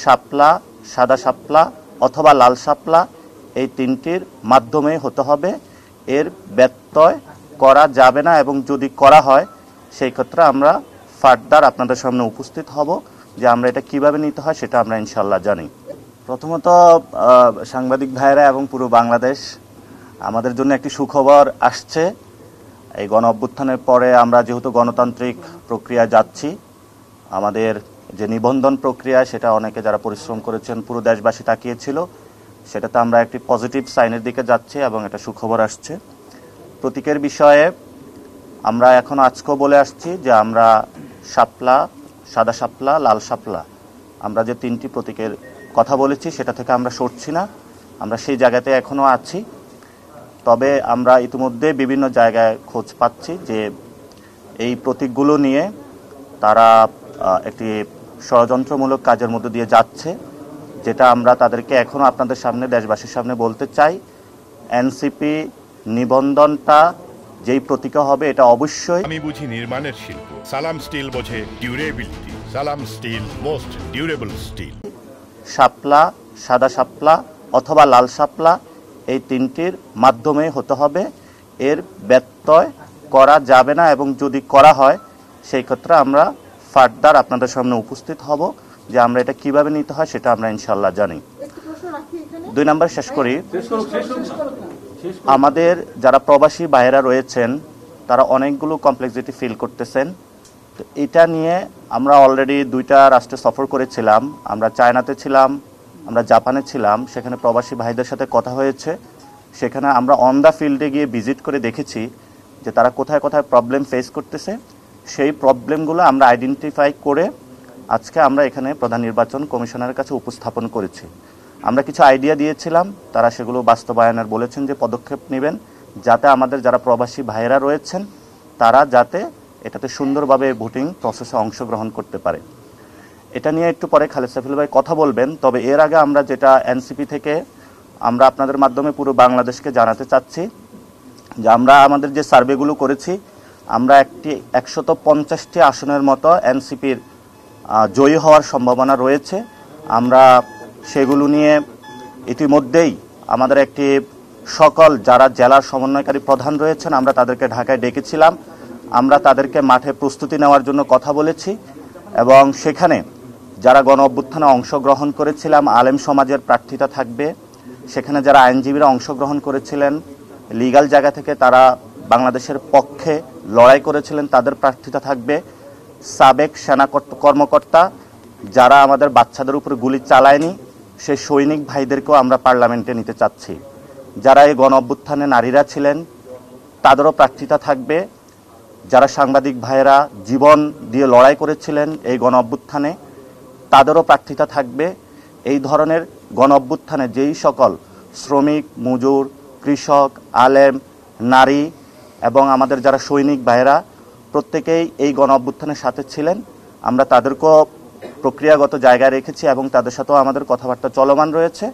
শাপলা, সাদা শাপলা অথবা লাল শাপলা, এই তিনটির মাধ্যমে হতে হবে। এর ব্যত্যয় করা যাবে না, এবং যদি করা হয় সেই ক্ষেত্রে আমরা ফার্দার আপনাদের সামনে উপস্থিত হব। যে আমরা এটা কিভাবে নিতে হয় সেটা আমরা ইনশাল্লাহ জানি। প্রথমত সাংবাদিক ভাইয়েরা এবং পুরো বাংলাদেশ, আমাদের জন্য একটি সুখবর আসছে। এই গণ অভ্যুত্থানের পরে আমরা যেহেতু গণতান্ত্রিক প্রক্রিয়া যাচ্ছি, আমাদের যে নিবন্ধন প্রক্রিয়া সেটা অনেকে যারা পরিশ্রম করেছেন পুরো দেশবাসী তাকিয়েছিল, সেটাতে আমরা একটি পজিটিভ সাইনের দিকে যাচ্ছি এবং এটা সুখবর আসছে। প্রতীকের বিষয়ে আমরা এখন আজকেও বলে আসছি যে আমরা শাপলা, সাদা শাপলা, লাল শাপলা, আমরা যে তিনটি প্রতীকের কথা বলেছি সেটা থেকে আমরা সরছি না, আমরা সেই জায়গাতে এখনও আছি। তবে আমরা ইতিমধ্যে বিভিন্ন জায়গায় খোঁজ পাচ্ছি যে এই প্রতীকগুলো নিয়ে তারা একটি ষড়যন্ত্রমূলক কাজের মধ্যে দিয়ে যাচ্ছে, যেটা আমরা তাদেরকে এখনও আপনাদের সামনে, দেশবাসীর সামনে বলতে চাই। এনসিপি নিবন্ধনটা যেই প্রতীক হবে এটা অবশ্যই, আমি বুঝি নির্মাণের শিল্প, সালাম স্টিল বোঝে ডিউরেবিলিটি, সালাম স্টিল মোস্ট ডিউরেবল স্টিল। শাপলা, সাদা শাপলা অথবা লাল শাপলা, এই তিনটির মাধ্যমে হতে হবে। এর ব্যত্যয় করা যাবে না, এবং যদি করা হয় সেই ক্ষেত্রে আমরা ফার্দার আপনাদের সামনে উপস্থিত হব। যে আমরা এটা কিভাবে নিতে হয় সেটা আমরা ইনশাল্লাহ জানি। 2 নাম্বার শেষ করি। আমাদের যারা প্রবাসী ভাইয়েরা রয়েছেন তারা অনেকগুলো কমপ্লেক্সিটি ফিল করতেছেন। তো এটা নিয়ে আমরা অলরেডি 2টা রাষ্ট্রে সফর করেছিলাম। আমরা চায়নাতে ছিলাম, আমরা জাপানে ছিলাম। সেখানে প্রবাসী ভাইদের সাথে কথা হয়েছে। সেখানে আমরা অন দ্য ফিল্ডে গিয়ে ভিজিট করে দেখেছি যে তারা কোথায় কোথায় প্রবলেম ফেস করতেছে। সেই প্রবলেমগুলো আমরা আইডেন্টিফাই করে আজকে আমরা এখানে প্রধান নির্বাচন কমিশনারের কাছে উপস্থাপন করেছি। আমরা কিছু আইডিয়া দিয়েছিলাম, তারা সেগুলো বাস্তবায়নের বলেছেন যে পদক্ষেপ নেবেন, যাতে আমাদের যারা প্রবাসী ভাইয়েরা রয়েছেন তারা যাতে এটাতে সুন্দরভাবে ভোটিং প্রসেসে অংশগ্রহণ করতে পারে। এটা নিয়ে একটু পরে খালেদ সাইফুল ভাই কথা বলবেন। তবে এর আগে আমরা যেটা এনসিপি থেকে আমরা আপনাদের মাধ্যমে পুরো বাংলাদেশকে জানাতে চাচ্ছি যে আমরা আমাদের যে সার্ভেগুলো করেছি, আমরা 150টি আসনের মতো এনসিপির জয়ী হওয়ার সম্ভাবনা রয়েছে। আমরা সেগুলো নিয়ে ইতিমধ্যেই আমাদের একটি সকল যারা জেলার সমন্বয়কারী প্রধান রয়েছেন আমরা তাদেরকে ঢাকায় ডেকেছিলাম। আমরা তাদেরকে মাঠে প্রস্তুতি নেওয়ার জন্য কথা বলেছি, এবং সেখানে যারা গণ অভ্যুত্থানে অংশগ্রহণ করেছিলাম আলেম সমাজের প্রার্থিতা থাকবে। সেখানে যারা আইনজীবীরা অংশগ্রহণ করেছিলেন লিগ্যাল জায়গা থেকে, তারা বাংলাদেশের পক্ষে লড়াই করেছিলেন, তাদের প্রার্থিতা থাকবে। সাবেক সেনা কর্মকর্তা যারা আমাদের বাচ্চাদের উপরে গুলি চালায়নি সেই সৈনিক ভাইদেরকেও আমরা পার্লামেন্টে নিতে চাচ্ছি। যারা এই গণ অভ্যুত্থানে নারীরা ছিলেন তাদেরও প্রার্থিতা থাকবে। যারা সাংবাদিক ভাইয়েরা জীবন দিয়ে লড়াই করেছিলেন এই গণ অভ্যুত্থানে তাদেরও প্রার্থিতা থাকবে। এই ধরনের গণ অভ্যুত্থানে যেই সকল শ্রমিক, মজুর, কৃষক, আলেম, নারী এবং আমাদের যারা সৈনিক ভাইয়েরা প্রত্যেকেই এই গণ অভ্যুত্থানের সাথে ছিলেন, আমরা তাদেরকেও প্রক্রিয়াগত জায়গায় রেখেছি এবং তাদের সাথেও আমাদের কথাবার্তা চলমান রয়েছে।